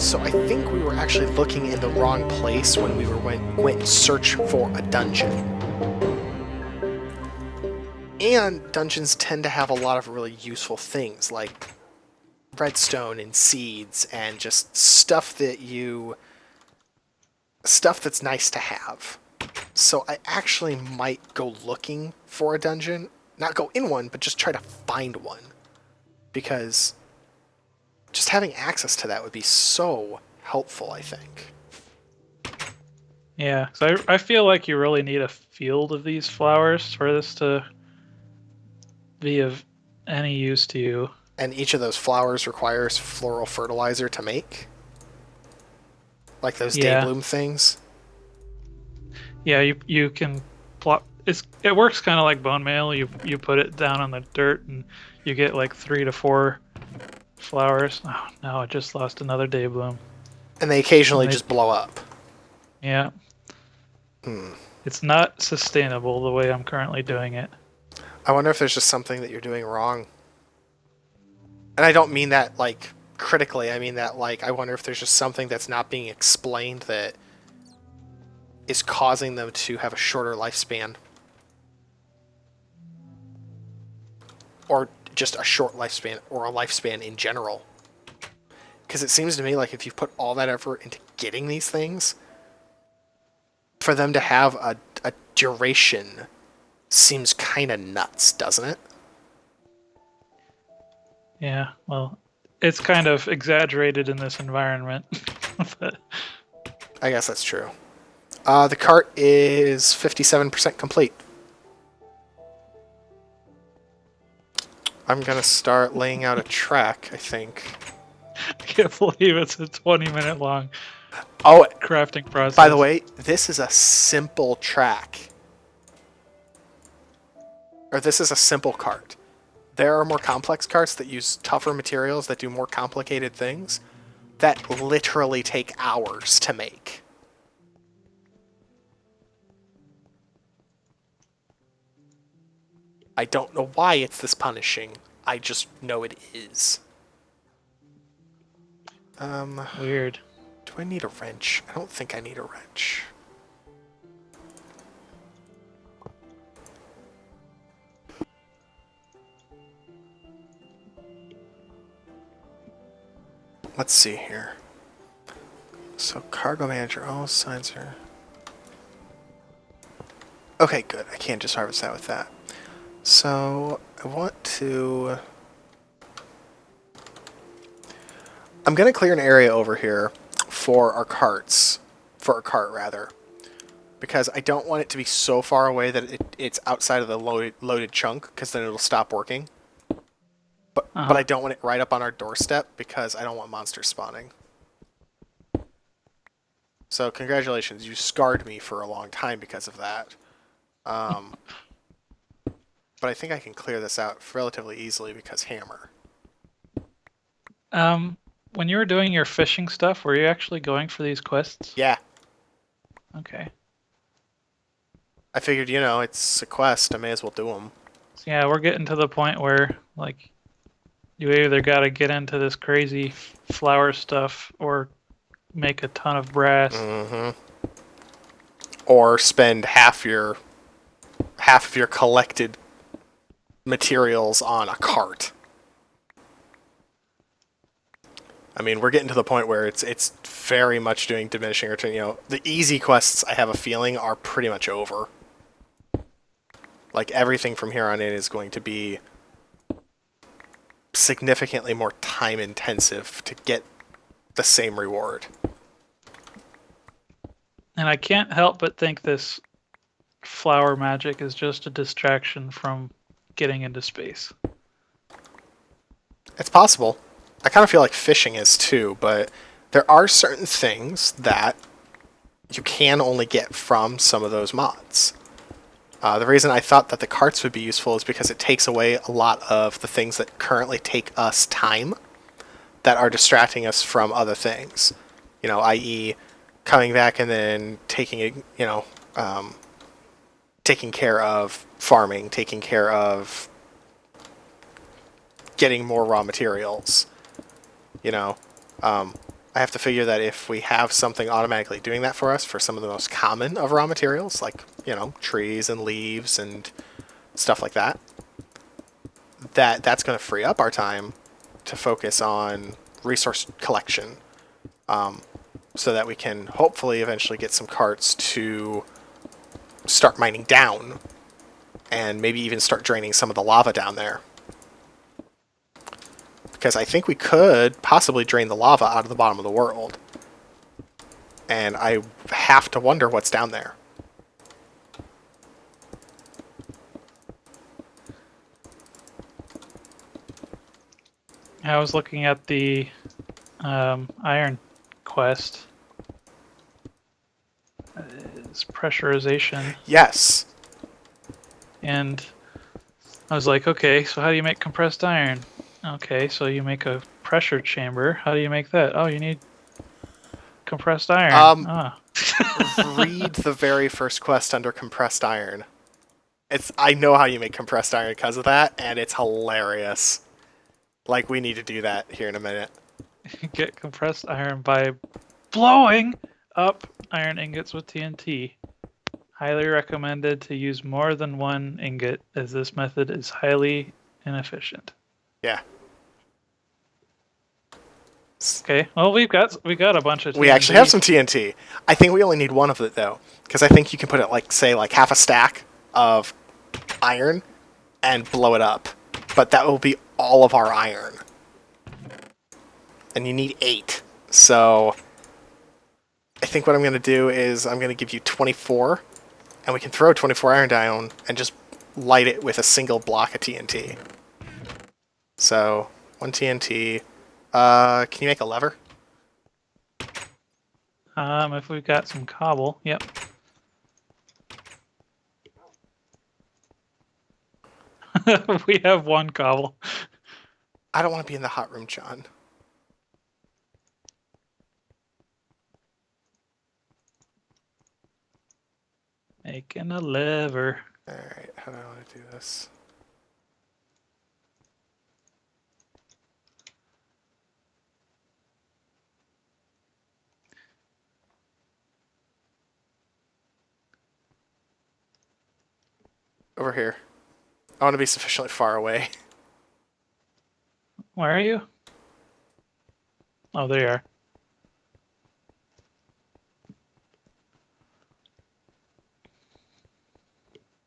So I think we were actually looking in the wrong place when we went in search for a dungeon. And dungeons tend to have a lot of really useful things like redstone and seeds and just stuff that's nice to have. So I actually might go looking for a dungeon. Not go in one, but just try to find one. Because just having access to that would be so helpful, I think. Yeah, so I feel like you really need a field of these flowers for this to be of any use to you. And each of those flowers requires floral fertilizer to make. Like those Yeah, daybloom things. yeah, you can plot. It works kind of like bone meal. You put it down on the dirt and you get like 3 to 4 flowers. Oh no, I just lost another day bloom. And they occasionally just blow up. Yeah. It's not sustainable the way I'm currently doing it. I wonder if there's just something that you're doing wrong. And I don't mean that, like, critically. I mean that, like, I wonder if there's just something that's not being explained that is causing them to have a shorter lifespan. Or just a short lifespan, or a lifespan in general. Because it seems to me like if you put all that effort into getting these things, for them to have a duration seems kind of nuts, doesn't it? Yeah, well, it's kind of exaggerated in this environment. But I guess that's true. The cart is 57% complete. I'm gonna start laying out a track, I think. I can't believe it's a 20-minute long Oh, crafting process. by the way, this is a simple track. Or this is a simple cart. There are more complex carts that use tougher materials that do more complicated things that literally take hours to make. I don't know why it's this punishing. I just know it is. Weird. Do I need a wrench? I don't think I need a wrench. Let's see here. So cargo manager, all signs are... Okay, good. I can't just harvest that with that. So I want to... I'm going to clear an area over here for our carts. For our cart, rather. Because I don't want it to be so far away that it's outside of the loaded chunk, because then it'll stop working. But I don't want it right up on our doorstep, because I don't want monsters spawning. So congratulations, you scarred me for a long time because of that. But I think I can clear this out relatively easily because hammer. When you were doing your fishing stuff, were you actually going for these quests? Yeah. Okay. I figured, you know, it's a quest. I may as well do them. So yeah, we're getting to the point where, like, you either got to get into this crazy flower stuff or make a ton of brass. Mm-hmm. Or spend half of your collected materials on a cart. I mean, we're getting to the point where it's very much doing diminishing return. You know, the easy quests, I have a feeling, are pretty much over. Like, everything from here on in is going to be significantly more time intensive to get the same reward. And I can't help but think this flower magic is just a distraction from getting into space. It's possible. I kind of feel like fishing is too, but there are certain things that you can only get from some of those mods. The reason I thought that the carts would be useful is because it takes away a lot of the things that currently take us time that are distracting us from other things. You know, i.e. coming back and then taking care of farming, taking care of getting more raw materials. You know, I have to figure that if we have something automatically doing that for us for some of the most common of raw materials, like, you know, trees and leaves and stuff like that, that's going to free up our time to focus on resource collection, so that we can hopefully eventually get some carts to start mining down and maybe even start draining some of the lava down there. Because I think we could possibly drain the lava out of the bottom of the world. And I have to wonder what's down there. I was looking at the iron quest. It's pressurization. Yes. And I was like, okay, so how do you make compressed iron? Okay, so you make a pressure chamber. How do you make that? Oh, you need compressed iron. Read the very first quest under compressed iron. I know how you make compressed iron because of that, and it's hilarious. Like, we need to do that here in a minute. Get compressed iron by blowing up iron ingots with TNT. Highly recommended to use more than one ingot, as this method is highly inefficient. Yeah. Okay, well we got a bunch of TNT. We actually have some TNT. I think we only need one of it though, because I think you can put it like, say, like half a stack of iron and blow it up. But that will be all of our iron. And you need 8. So I think what I'm going to do is I'm going to give you 24, and we can throw 24 iron down and just light it with a single block of TNT. So 1 TNT. Can you make a lever? If we've got some cobble, yep. We have 1 cobble. I don't want to be in the hot room, John. Making a lever. Alright, how do I want to do this? Over here. I want to be sufficiently far away. Where are you? Oh, there you are.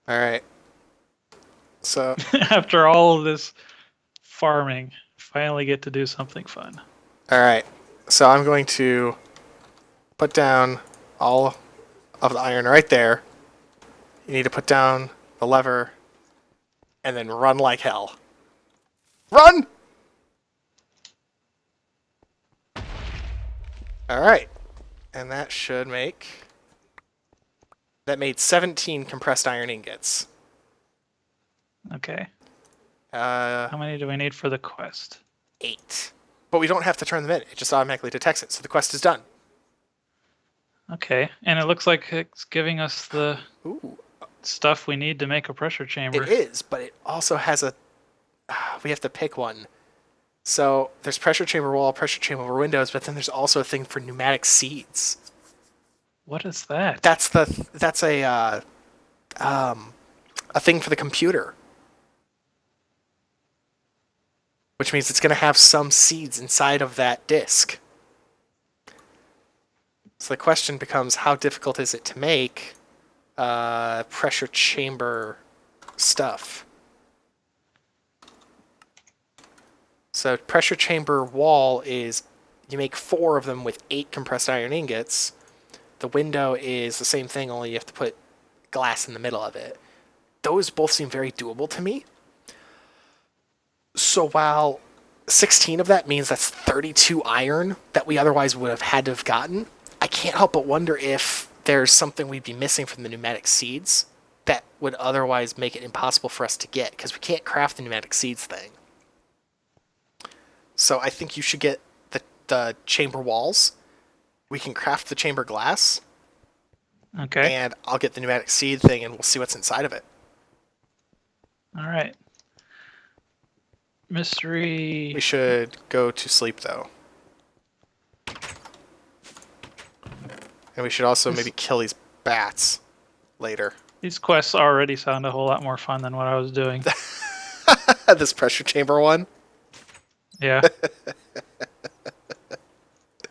Alright. So After all of this farming, finally get to do something fun. alright. So I'm going to put down all of the iron right there. You need to put down the lever and then run like hell. Run! Alright. And that should make... That made 17 compressed iron ingots. Okay. How many do we need for the quest? 8. But we don't have to turn them in. It just automatically detects it, so the quest is done. Okay, and it looks like it's giving us the Ooh. stuff we need to make a pressure chamber. It is, but it also has a... we have to pick one. So there's pressure chamber wall, pressure chamber windows, but then there's also a thing for pneumatic seeds. What is that? That's a thing for the computer. Which means it's going to have some seeds inside of that disk. So the question becomes, how difficult is it to make pressure chamber stuff? So pressure chamber wall is, you make 4 of them with 8 compressed iron ingots. The window is the same thing, only you have to put glass in the middle of it. Those both seem very doable to me. So while 16 of that means that's 32 iron that we otherwise would have had to have gotten, I can't help but wonder if there's something we'd be missing from the pneumatic seeds that would otherwise make it impossible for us to get, because we can't craft the pneumatic seeds thing. So I think you should get the chamber walls. We can craft the chamber glass. Okay. And I'll get the pneumatic seed thing, and we'll see what's inside of it. All right. Mystery. We should go to sleep, though. And we should also This- maybe kill these bats later. These quests already sound a whole lot more fun than what I was doing. This pressure chamber one. Yeah.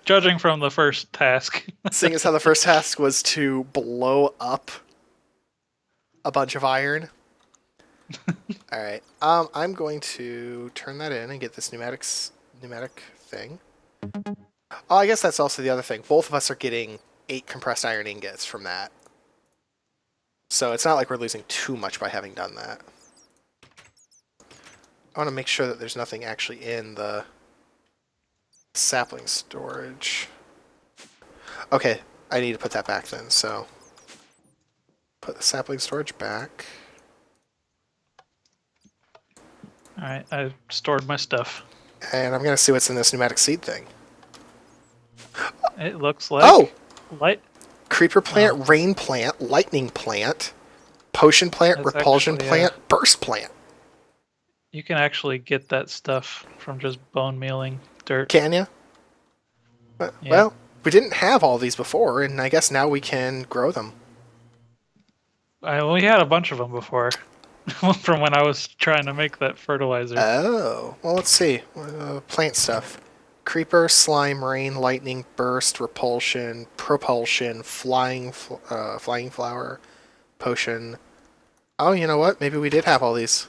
Judging from the first task. Seeing as how the first task was to blow up a bunch of iron. Alright. I'm going to turn that in and get this pneumatic thing. Oh, I guess that's also the other thing. Both of us are getting 8 compressed iron ingots from that. So it's not like we're losing too much by having done that. I want to make sure that there's nothing actually in the sapling storage. Okay, I need to put that back then, so put the sapling storage back. Alright, I stored my stuff. And I'm going to see what's in this pneumatic seed thing. It looks like Oh! light. Creeper plant, rain plant, lightning plant, potion plant, That's repulsion actually, plant, burst plant. You can actually get that stuff from just bone mealing dirt. Can you? Yeah. Well, we didn't have all these before, and I guess now we can grow them. We had a bunch of them before. From when I was trying to make that fertilizer. Oh, well, let's see. Plant stuff. Creeper, slime, rain, lightning, burst, repulsion, propulsion, flying flower, potion. Oh, you know what? Maybe we did have all these.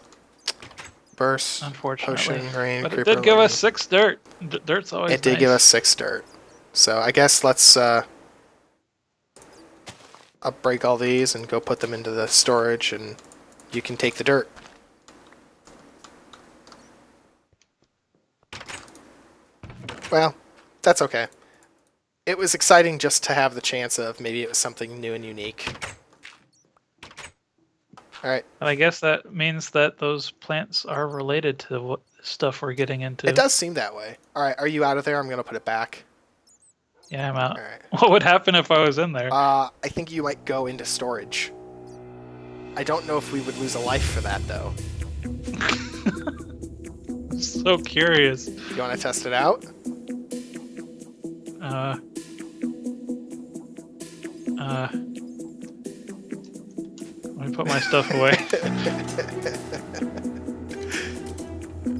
Burst, Unfortunately. potion, rain, But it creeper, did give us lightning. 6 dirt. Dirt's always It did nice. give us 6 dirt. So I guess let's break all these and go put them into the storage, and you can take the dirt. Well, that's okay. It was exciting just to have the chance of maybe it was something new and unique. Alright. And I guess that means that those plants are related to what stuff we're getting into. It does seem that way. Alright, are you out of there? I'm going to put it back. Yeah, I'm out. Alright. What would happen if I was in there? I think you might go into storage. I don't know if we would lose a life for that, though. I'm so curious. You want to test it out? Let me put my stuff away.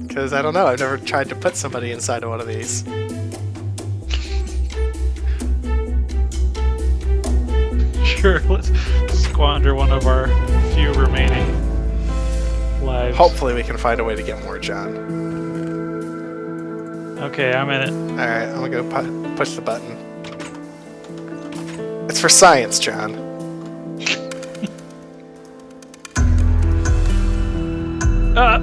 Because I don't know, I've never tried to put somebody inside of one of these. Sure, let's squander one of our few remaining lives. Hopefully we can find a way to get more, John. Okay, I'm in it. Alright, I'm gonna go push the button. It's for science, John. Ah!